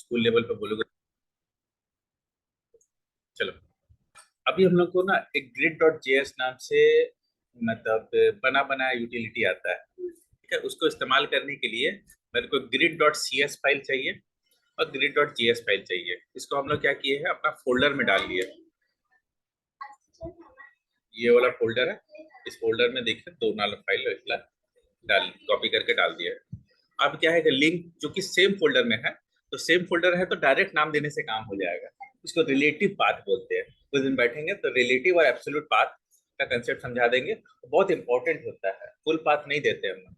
School level पे बोलोगे। चलो, अभी हम लोग को ना एक ग्रिड डॉट जेएस नाम से मतलब बना बनाया यूटिलिटी आता है। ठीक है, उसको इस्तेमाल करने के लिए मेरे को ग्रिड डॉट सीएस फाइल चाहिए और ग्रिड डॉट जेएस फाइल चाहिए। इसको हम लोग क्या किए हैं, अपना फोल्डर में डाल लिए। ये वाला फोल्डर है, इस फोल्डर में देखिए दो नाल फाइल डाल कॉपी करके डाल दिया है। अब क्या है कि लिंक जो कि सेम फोल्डर में है, तो सेम फोल्डर है तो डायरेक्ट नाम देने से काम हो जाएगा। इसको रिलेटिव पाथ बोलते हैं। कुछ दिन बैठेंगे तो रिलेटिव और एब्सोल्यूट पाथ का कंसेप्ट समझा देंगे। बहुत इंपॉर्टेंट होता है, फुल पाथ नहीं देते हम लोग।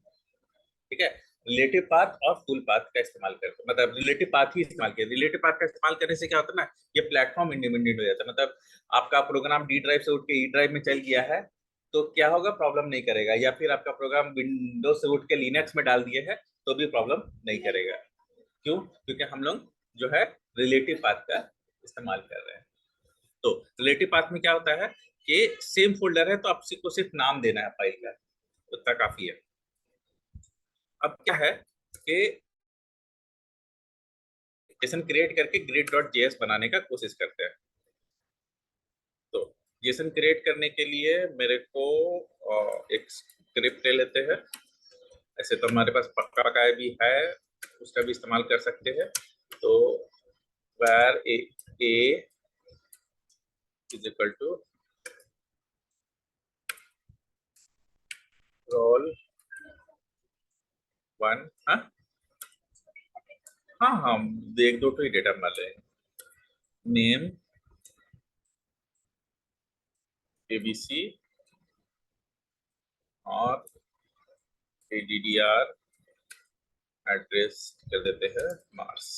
ठीक है, रिलेटिव पाथ और फुल पाथ का इस्तेमाल करते, मतलब रिलेटिव पाथ ही इस्तेमाल किया। रिलेटिव पाथ का इस्तेमाल करने से क्या होता है ना, ये प्लेटफॉर्म इंडिपेंडेंट हो जाता है। मतलब आपका प्रोग्राम डी ड्राइव से उठ के ई ड्राइव में चल गया है तो क्या होगा, प्रॉब्लम नहीं करेगा। या फिर आपका प्रोग्राम विंडोज से उठ के लिनक्स में डाल दिए है तो भी प्रॉब्लम नहीं करेगा। क्यों? क्योंकि हम लोग जो है रिलेटिव पाथ का इस्तेमाल कर रहे हैं। तो रिलेटिव पाथ में क्या होता है कि सेम फोल्डर है तो आपको सिर्फ नाम देना है फाइल का, उतना काफी है। अब क्या है कि जेसन क्रिएट करके ग्रिड डॉट जेएस बनाने का कोशिश करते हैं। तो जेसन क्रिएट करने के लिए मेरे को एक स्क्रिप्ट ले लेते हैं। ऐसे तो हमारे पास पक्का पकाया भी है, उसका भी इस्तेमाल कर सकते हैं। तो where a is equal to roll one. हाँ हाँ हाँ, एक दो तो ही डेटा मान लेंगे। नेम एबीसी और एडीडीआर एड्रेस कर देते हैं मार्स।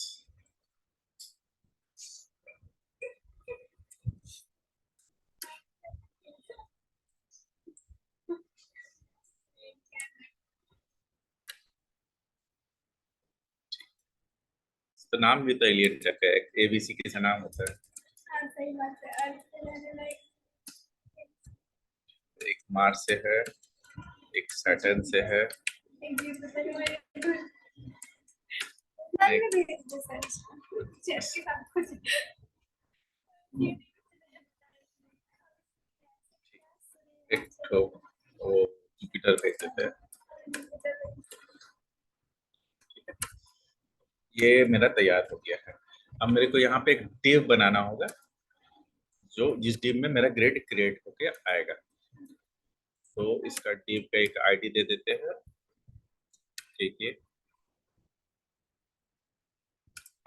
तो नाम भी तो एलियन रखा है, एबीसी किसा नाम होता है। सही बात है। एक मार्स से है, एक सैटर्न से है, एक तो वो जुपिटर भेज देते हैं। ये मेरा तैयार हो गया है। अब मेरे को यहाँ पे एक डिव बनाना होगा, जो जिस डिव में मेरा ग्रिड क्रिएट होके आएगा। तो इसका डिव का एक आईडी दे देते हैं। ठीक है,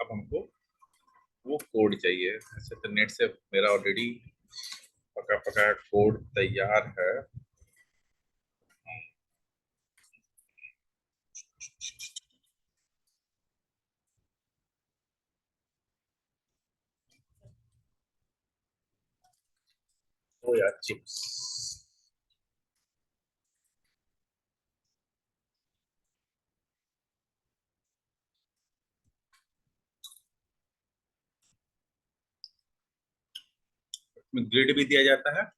अब हमको वो कोड चाहिए। ऐसे तो नेट से मेरा ऑलरेडी पका पका कोड तैयार है। ओ यार चिप्स, में ग्रिड भी दिया जाता है।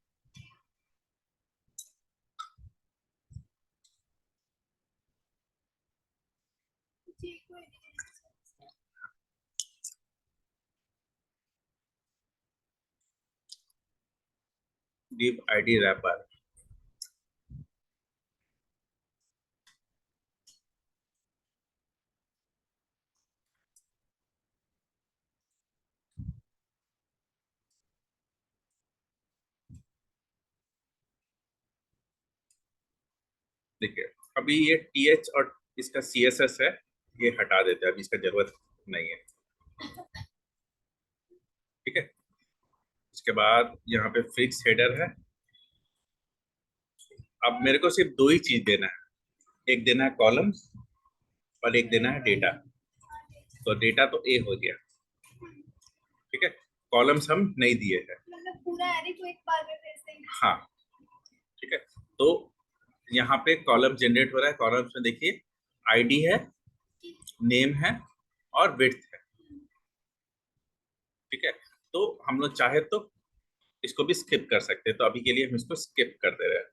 Div ID wrapper. देखिए, अभी ये टीएच और इसका सीएसएस है, ये हटा देते हैं, अभी इसका जरूरत नहीं है। ठीक है, इसके बाद यहाँ पे फिक्स हेडर है। अब मेरे को सिर्फ दो ही चीज देना है, एक देना है कॉलम्स और एक देना है डेटा। तो डेटा तो ए हो गया। ठीक है, कॉलम्स हम नहीं दिए हैं। मतलब पूरा एरे को एक बार में भेज देंगे। हाँ, ठीक है। तो यहाँ पे कॉलम जनरेट हो रहा है। कॉलम्स में देखिए आईडी है, नेम है और विड्थ है। ठीक है, तो हम लोग चाहे तो इसको भी स्किप कर सकते हैं, तो अभी के लिए हम इसको स्किप कर दे रहे हैं।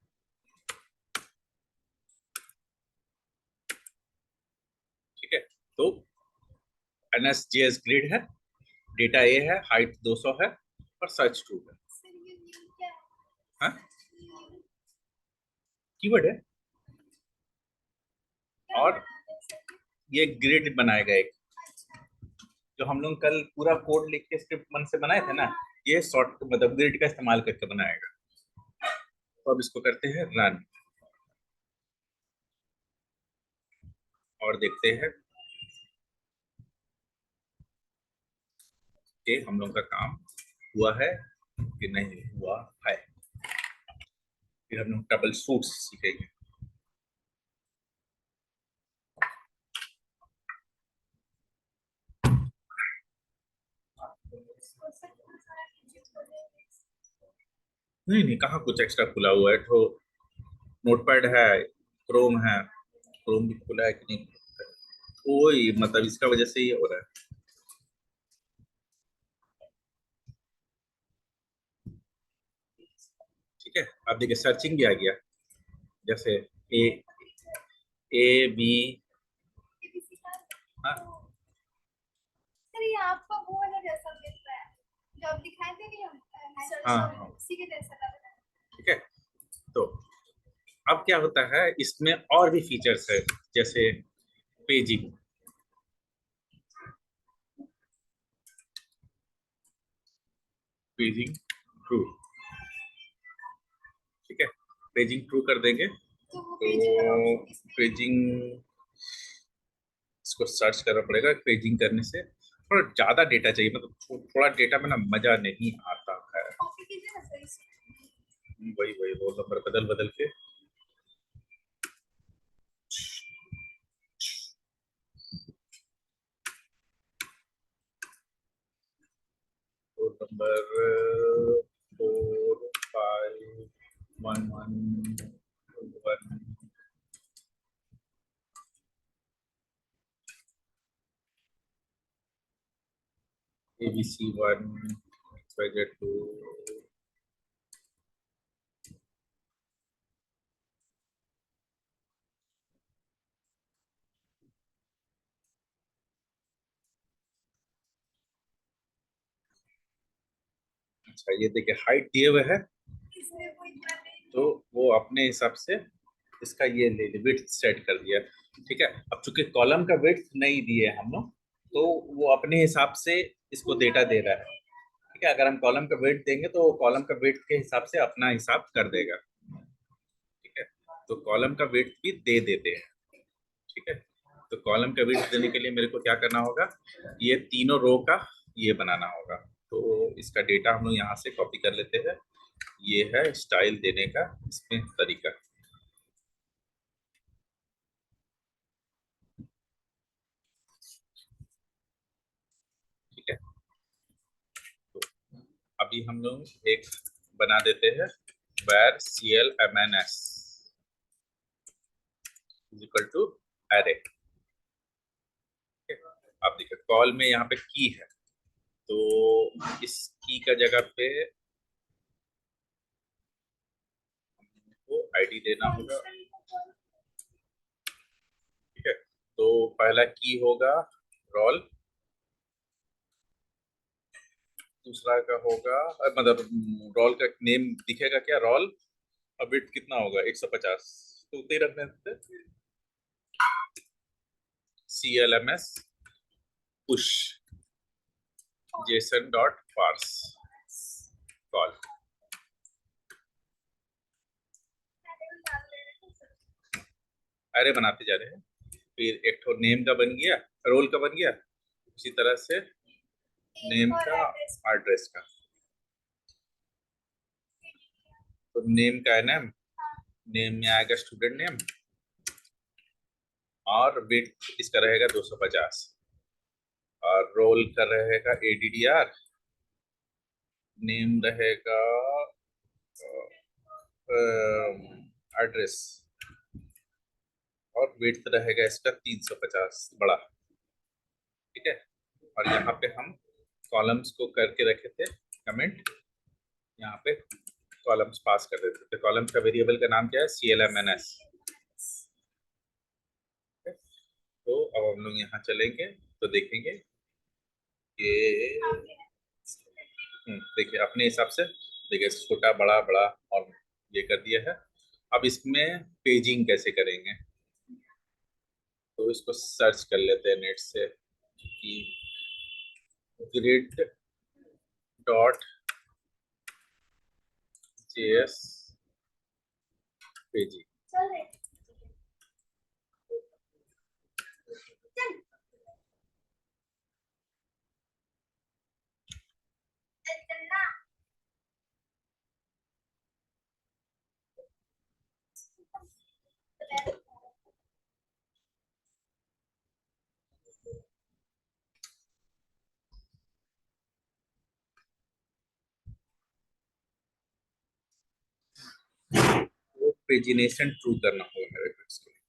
ठीक है, तो NSJS ग्रिड है, डेटा ए है, हाइट 200 है और सर्च टू है। हाँ, कीवर्ड है। और ये ग्रिड बनाएगा एक, जो हम लोग कल पूरा कोड लिख के स्क्रिप्ट मन से बनाए थे ना, ये शॉर्ट मतलब ग्रिड का इस्तेमाल करके बनाएगा। तो अब इसको करते हैं रन और देखते हैं कि हम लोग का काम हुआ है कि नहीं हुआ है। फिर हम लोग ट्रबल शूट सीखेंगे। नहीं नहीं, कहाँ कुछ एक्स्ट्रा खुला हुआ है। तो नोटपैड है, क्रोम है, क्रोम भी खुला है कि नहीं, वही मतलब इसका वजह से ही हो रहा है। ठीक है, आप देखिए सर्चिंग भी आ गया, जैसे ए ए बी। हाँ सर ये आपका वो वाला जैसा दिख रहा है जो आप दिखाए थे नहीं, हम हाँ उसी के जैसा लग रहा है। ठीक है। तो अब क्या होता है, इसमें और भी फीचर्स है, जैसे पेजिंग। पेजिंग ट्रू, ठीक है, पेजिंग ट्रू कर देंगे तो वो तो पेजिंग का ऑप्शन किसमें पेजिंग, इसको सर्च करना पड़ेगा। पेजिंग करने से थोड़ा ज्यादा डेटा चाहिए, मतलब थोड़ा डेटा में ना मजा नहीं आता है। कॉपी कीजिए ना सर इसमें। वही वही रोल नंबर बदल बदल के। Roll number 451111। ABC1 XYZ2। अच्छा ये देखिए हाइट दिए हुए है, इसमें कोई इतना नहीं। तो वो अपने हिसाब से इसका ये ले विड्थ सेट कर दिया। ठीक है, अब चूंकि कॉलम का विड्थ नहीं दिए हम लोग, तो वो अपने हिसाब से इसको डेटा दे रहा है। ठीक है, अगर हम कॉलम का वेट देंगे तो कॉलम का वेट के हिसाब से अपना हिसाब कर देगा। ठीक है, तो कॉलम का वेट भी दे देते हैं। ठीक है, तो कॉलम का वेट देने के लिए मेरे को क्या करना होगा, ये तीनों रो का ये बनाना होगा। तो इसका डेटा हम लोग यहाँ से कॉपी कर लेते हैं। ये है स्टाइल देने का इसमें तरीका। ठीक है, तो अभी हम लोग एक बना देते हैं, where CLMNS is equal to array। आप देखिए कॉल में यहाँ पे की है, तो इस की का जगह पे हमको आईडी देना होगा। ठीक है, तो पहला की होगा रोल, दूसरा का होगा मतलब रोल का नेम दिखेगा क्या, रोल, और बिट कितना होगा 150, तो उतने ही रखने से CLMS push JSON dot parse call. अरे बनाते जा रहे हैं। फिर एक तो नेम का बन गया, रोल का बन गया, उसी तरह से नेम का, एड्रेस का। तो नेम का है नेम, नेम में आएगा स्टूडेंट नेम, और वेट इसका रहेगा 250, और रोल का रहेगा ADDR, नेम रहेगा एड्रेस, और वेट रहेगा इसका 350 बड़ा। ठीक है, और यहाँ पे हम कॉलम्स को करके रखे थे कमेंट, यहाँ पे कॉलम्स पास कर देते थे। कॉलम्स का वेरिएबल का नाम क्या है, CLMNS। तो अब हम लोग यहाँ चलेंगे तो देखेंगे ये आपके देखिए अपने हिसाब से देखिए छोटा बड़ा बड़ा और ये कर दिया है। अब इसमें पेजिंग कैसे करेंगे, तो इसको सर्च कर लेते हैं नेट से कि ग्रिड डॉट जेएस पेजिंग। चल रहे चल चलना। वो पेजिनेशन ट्रू करना होगा मेरे को इसके लिए।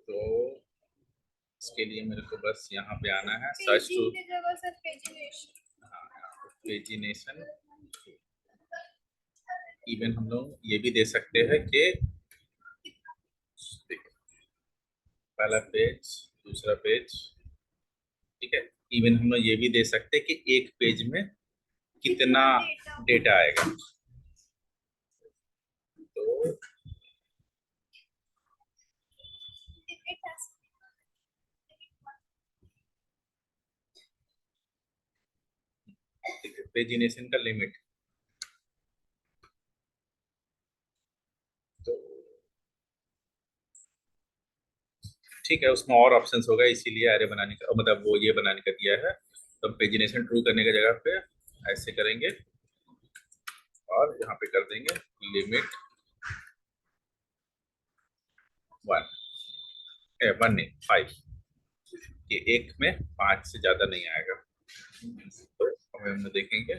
तो इसके लिए मेरे को बस यहाँ पे आना है सर्च टू, पेजिंग की जगह सर पेजिनेशन। पेजिनेशन। इवन हम लोग ये भी दे सकते हैं कि पहला पेज दूसरा पेज, ठीक है। इवन हम लोग ये भी दे सकते हैं कि एक पेज में कितना डेटा आएगा। तो पेजिनेशन का लिमिट, तो ठीक है उसमें और ऑप्शंस होगा, इसीलिए एरे बनाने का मतलब वो ये बनाने का दिया है। तो पेजिनेशन ट्रू करने की जगह पे ऐसे करेंगे और यहाँ पे कर देंगे लिमिट 1 नहीं 5, कि एक में 5 से ज्यादा नहीं आएगा। तो हम देखेंगे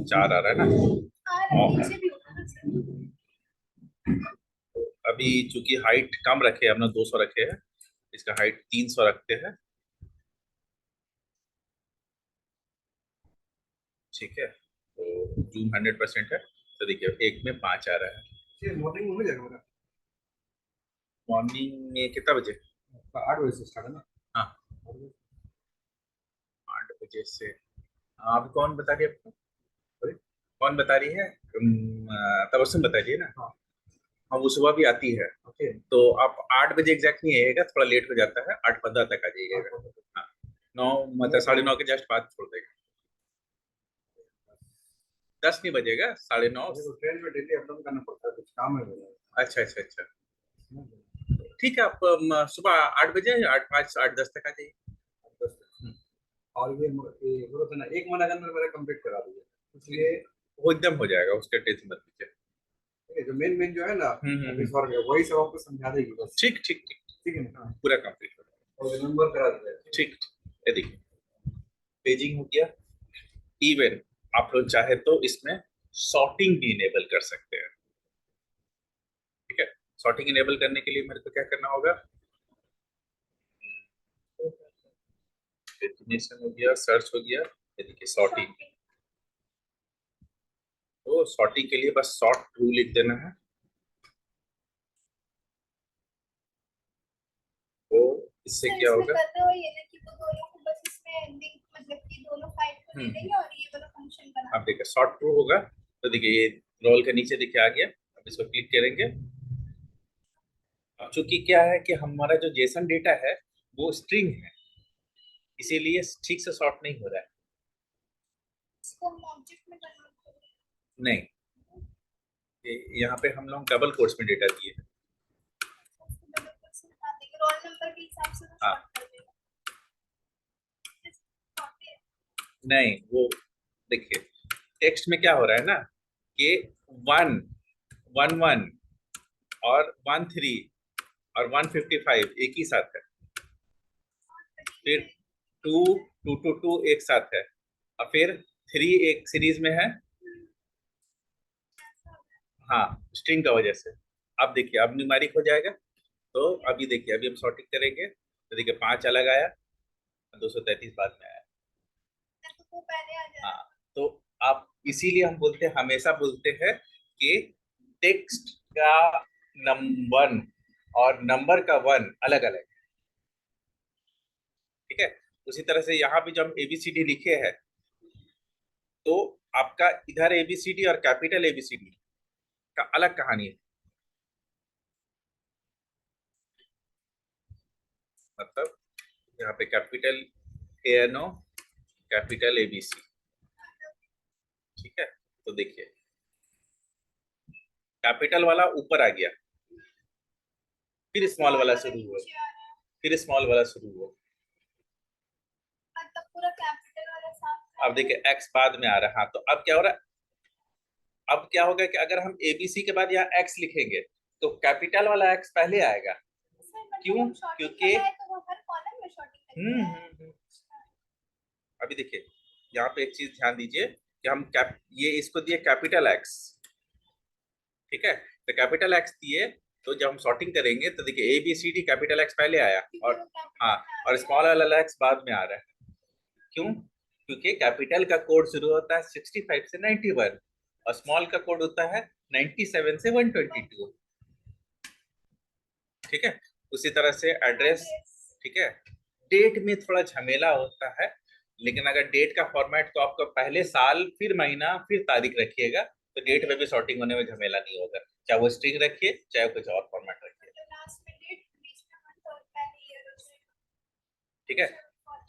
4 आ रहा है ना। नीचे भी होगा ना सर। अभी चूंकि हाइट कम रखे हमने 200 रखे हैं, इसका हाइट 300 रखते हैं, ठीक है। तो जूम 100% है। तो देखिए एक में 5 आ रहा है। मॉर्निंग में हो जाएगा मेरा। मॉर्निंग में कितना बजे? 8 बजे से स्टार्ट है ना। हाँ 8 बजे से। आप कौन बता रही है आपको? Sorry? कौन बता रही है? तबस्सुम बता रही है ना। हाँ। हाँ वो सुबह भी आती है। ओके। तो आप 8 बजे एग्जैक्ट नहीं आइएगा, थोड़ा लेट हो जाता है, 8:15 तक आ जाइएगा। हाँ 9 मतलब 9:30 के जस्ट बाद छोड़ देगा। 10 नहीं बजेगा, 9:30। ट्रेन में डेली अप डाउन करना पड़ता है, कुछ काम है मेरा। अच्छा अच्छा अच्छा, ठीक है। आप सुबह 8 बजे 8:05 8:10 तक आ जाइए। और ये बोलो तो ना 1 महीना के अंदर मेरा कंप्लीट करा दीजिए, इसलिए वो एकदम हो जाएगा, उसका टेंशन मत लीजिए। ये जो मेन जो है ना अभी सॉल्व है वही सब आपको समझा देगी बस। ठीक ठीक ठीक, ठीक है ना। पूरा कंप्लीट हो जाएगा। और नंबर करा दीजिए। ठीक, ये देखिए पेजिंग हो गया। इवन आप लोग चाहे तो इसमें सॉर्टिंग भी इनेबल कर सकते हैं, ठीक है। सॉर्टिंग इनेबल करने के लिए मेरे को क्या करना होगा, डेफिनेशन हो गया, सर्च हो गया, ये देखिए सॉर्टिंग। तो सॉर्टिंग के लिए बस सॉर्ट ट्रू लिख देना है। तो इससे सर क्या इसमें होगा, करना वही है ना कि वो दोनों को बस इसमें लिंक मतलब कि दोनों फाइल को ले लेंगे और ये वाला फंक्शन बना। आप देखिए सॉर्ट ट्रू होगा। तो देखिए ये रोल के नीचे देखिए आ गया। अब इसको क्लिक करेंगे। चूंकि क्या है कि हमारा जो जेसन डेटा है वो स्ट्रिंग है, इसीलिए ठीक से सॉर्ट नहीं हो रहा है। इसको हम ऑब्जेक्ट में कन्वर्ट करेंगे। नहीं, यहाँ पे हम लोग डबल कोट्स में डेटा दिए हैं। रोल नंबर के हिसाब से वो हाँ। सॉर्ट कर देगा। नहीं वो देखिए टेक्स्ट में क्या हो रहा है ना कि 1 1 1 और 13 और 155 एक ही साथ है, फिर 2 2 2 2 एक साथ है, और फिर 3 एक सीरीज में है। हाँ स्ट्रिंग का वजह से। अब देखिए अब न्यूमेरिक हो जाएगा। तो अभी देखिए अभी हम सॉर्टिंग करेंगे तो देखिए 5 अलग आया, 233 बाद में आया। तो वो पहले आ जाएगा। हाँ तो आप इसीलिए हम बोलते हैं, हमेशा बोलते हैं कि टेक्स्ट का नंबर और नंबर का 1 अलग अलग है। उसी तरह से यहाँ भी जो हम एबीसीडी लिखे हैं, तो आपका इधर एबीसीडी और कैपिटल एबीसीडी का अलग कहानी है। मतलब यहाँ पे कैपिटल एएनओ, कैपिटल एबीसी, ठीक है। तो देखिए कैपिटल वाला ऊपर आ गया, फिर स्मॉल वाला शुरू हुआ, फिर स्मॉल वाला शुरू हुआ। मतलब पूरा कैपिटल वाला साफ अब देखिए एक्स बाद में आ रहा है। हाँ, तो अब क्या हो रहा है, अब क्या होगा कि अगर हम एबीसी के बाद यहाँ एक्स लिखेंगे तो कैपिटल वाला एक्स पहले आएगा। सर, मतलब क्यों? हम शॉर्टिंग क्योंकि लगाए तो वो हर कॉलम में शॉर्टिंग लगता है। अभी देखिए यहाँ पे एक चीज ध्यान दीजिए कि हम ये इसको दिए कैपिटल एक्स, ठीक है। तो कैपिटल एक्स दिए, तो जब हम सॉर्टिंग करेंगे तो देखिए A B C D capital X पहले आया, क्योंकि और वो कैपिटल हाँ, में आ और गया। स्मॉल वाला एक्स बाद में आ रहा है। क्यों? क्योंकि कैपिटल का कोड शुरू होता है 65 से 91 और स्मॉल का कोड होता है 97 से 122, ठीक है। उसी तरह से एड्रेस, ठीक है। डेट में थोड़ा झमेला होता है, लेकिन अगर डेट का फॉर्मेट तो आपको पहले साल फिर महीना फिर तारीख रखिएगा, तो डेट में भी सॉर्टिंग होने में झमेला नहीं होगा, चाहे वो स्ट्रिंग रखिए चाहे कुछ और फॉर्मेट रखिए, लास्ट में डेट, बीच में मंथ और पहले ईयर हो जाएगा। ठीक है।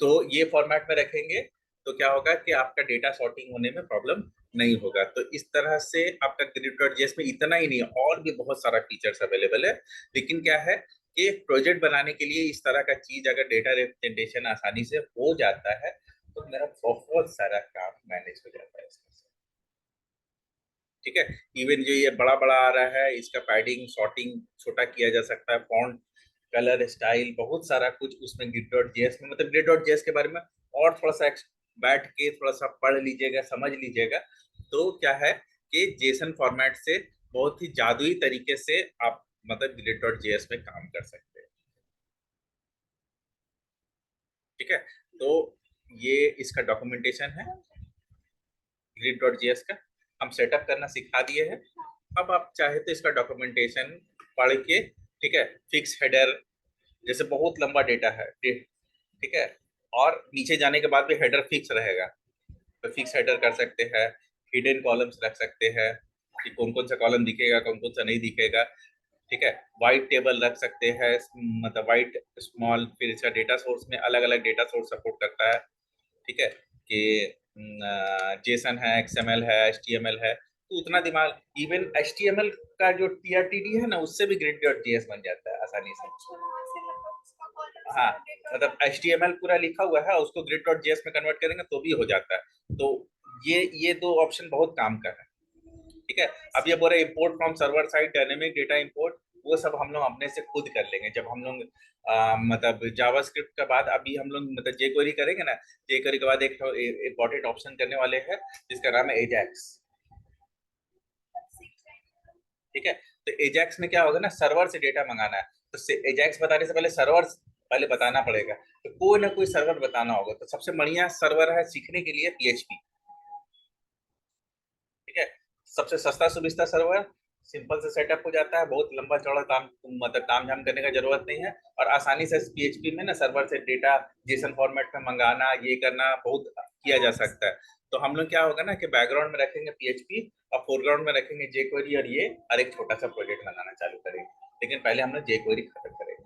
तो ये फॉर्मेट में रखेंगे तो क्या होगा कि आपका डेटा सॉर्टिंग होने में प्रॉब्लम नहीं होगा। तो इस तरह से आपका grid.js में इतना ही नहीं है, और भी बहुत सारा फीचर्स अवेलेबल है। लेकिन क्या है कि प्रोजेक्ट बनाने के लिए इस तरह का चीज अगर डेटा रिप्रेजेंटेशन आसानी से हो जाता है तो मेरा बहुत सारा काम मैनेज हो जाता है इसमें से, ठीक है। इवन जो ये बड़ा बड़ा आ रहा है इसका पैडिंग सॉर्टिंग छोटा किया जा सकता है, फॉन्ट कलर स्टाइल बहुत सारा कुछ उसमें grid.js में, मतलब grid.js के बारे में और थोड़ा सा बैठ के थोड़ा सा पढ़ लीजिएगा, समझ लीजिएगा, तो क्या है कि जेसन फॉर्मेट से बहुत ही जादुई तरीके से आप मतलब grid.js में काम कर सकते हैं, ठीक है। तो ये इसका डॉक्यूमेंटेशन है grid.js का, हम सेटअप करना सिखा दिए हैं। अब आप चाहे तो इसका डॉक्यूमेंटेशन पढ़ के, ठीक है, फिक्स हेडर, जैसे बहुत लंबा डेटा है, ठीक है, और नीचे जाने के बाद भी हेडर फिक्स रहेगा, तो फिक्स हेडर कर सकते हैं, हिडन कॉलम्स रख सकते हैं कि कौन कौन सा कॉलम दिखेगा कौन कौन सा नहीं दिखेगा, ठीक है। वाइट टेबल रख सकते हैं, मतलब वाइट स्मॉल, फिर इसका डेटा सोर्स में अलग अलग डेटा सोर्स सपोर्ट करता है, ठीक है, कि जेसन है, एक्सएमएल है, एचटीएमएल है, तो उतना दिमाग, इवन एचटीएमएल का जो टीआरटीडी है ना उससे भी grid.js बन जाता है आसानी से। अच्छा, वहाँ से मतलब उसका कॉलम हाँ, से डेट और मतलब एचटीएमएल पूरा लिखा हुआ है उसको grid.js में कन्वर्ट करेंगे तो भी हो जाता है। तो ये दो ऑप्शन बहुत काम का है, ठीक है। अब ये बोल रहे import from server side dynamic data import, वो सब हम लोग अपने से खुद कर लेंगे जब हम लोग मतलब जावास्क्रिप्ट के बाद अभी हम लोग मतलब जेक्वेरी करेंगे ना, जेक्वेरी के बाद एक इंपॉर्टेंट ऑप्शन करने वाले हैं जिसका नाम है एजैक्स, सीख जाएंगे। ठीक है। तो एजैक्स में क्या होगा ना, सर्वर से डेटा मंगाना है, तो एजैक्स बताने से पहले सर्वर पहले बताना पड़ेगा, तो कोई ना कोई सर्वर बताना होगा। तो सबसे बढ़िया सर्वर है सीखने के लिए PHP, ठीक है। सबसे सस्ता सुविस्ता सर्वर, सिंपल से सेटअप हो जाता है, बहुत लंबा चौड़ा काम मतलब काम झाम करने का जरूरत नहीं है, और आसानी से PHP में ना सर्वर से डेटा जेसन फॉर्मेट में मंगाना ये करना बहुत किया जा सकता है। तो हम लोग क्या होगा ना कि बैकग्राउंड में रखेंगे PHP और फोरग्राउंड में रखेंगे jQuery, और ये और एक छोटा सा प्रोजेक्ट बनाना चालू करेंगे, लेकिन पहले हम लोग jQuery खत्म करेंगे,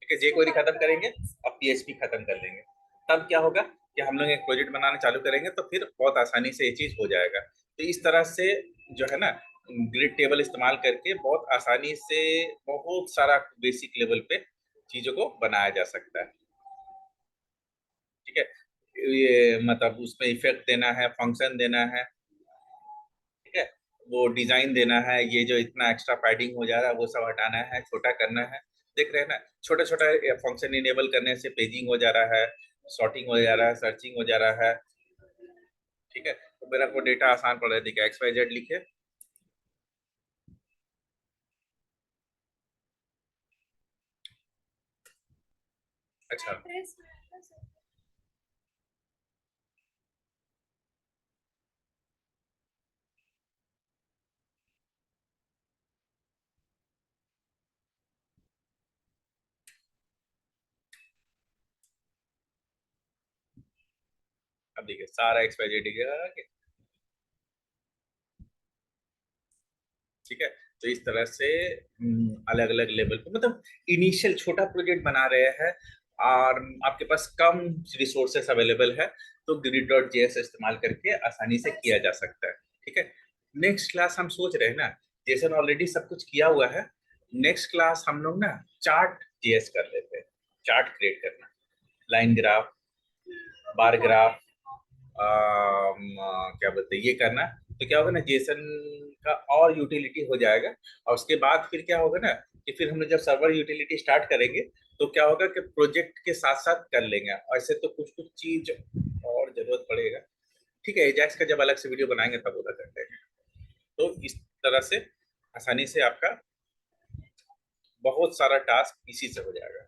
ठीक है। jQuery खत्म करेंगे और PHP खत्म कर लेंगे, तब क्या होगा कि हम लोग एक प्रोजेक्ट बनाना चालू करेंगे तो फिर बहुत आसानी से ये चीज हो जाएगा। तो इस तरह से जो है ना ग्रिड टेबल इस्तेमाल करके बहुत आसानी से बहुत सारा बेसिक लेवल पे चीजों को बनाया जा सकता है, ठीक है। ये मतलब उसमें इफेक्ट देना है, फंक्शन देना है, ठीक है, वो डिजाइन देना है, ये जो इतना एक्स्ट्रा पैडिंग हो जा रहा है वो सब हटाना है, छोटा करना है, देख रहे हैं ना, छोटा छोटा फंक्शन इनेबल करने से पेजिंग हो जा रहा है, सॉर्टिंग हो जा रहा है, सर्चिंग हो जा रहा है, ठीक है। तो मेरा को डेटा आसान पड़ रहा है, देखिए XYZ लिखे, अच्छा, एड्रेस में आता है सर। अब देखिए सारा XYZ आ गया। ठीक है, तो इस तरह से अलग अलग लेवल पे, मतलब इनिशियल छोटा प्रोजेक्ट बना रहे हैं और आपके पास कम रिसोर्सेस अवेलेबल है, तो grid.js इस्तेमाल करके आसानी से किया जा सकता है। ठीक है, नेक्स्ट क्लास हम सोच रहे हैं ना, जेसन ऑलरेडी सब कुछ किया हुआ है, नेक्स्ट क्लास हम लोग ना चार्ट जेएस कर लेते हैं। चार्ट क्रिएट करना, लाइन ग्राफ, बार ग्राफ, क्या बोलते हैं ये करना, तो क्या होगा ना जेसन का और यूटिलिटी हो जाएगा। और उसके बाद फिर क्या होगा ना कि फिर हम लोग जब सर्वर यूटिलिटी स्टार्ट करेंगे तो क्या होगा कि प्रोजेक्ट के साथ साथ कर लेंगे, ऐसे तो कुछ कुछ चीज और जरूरत पड़ेगा। ठीक है, एजाक्स का जब अलग से वीडियो बनाएंगे तब उधर करते हैं। तो इस तरह से आसानी से आपका बहुत सारा टास्क इसी से हो जाएगा।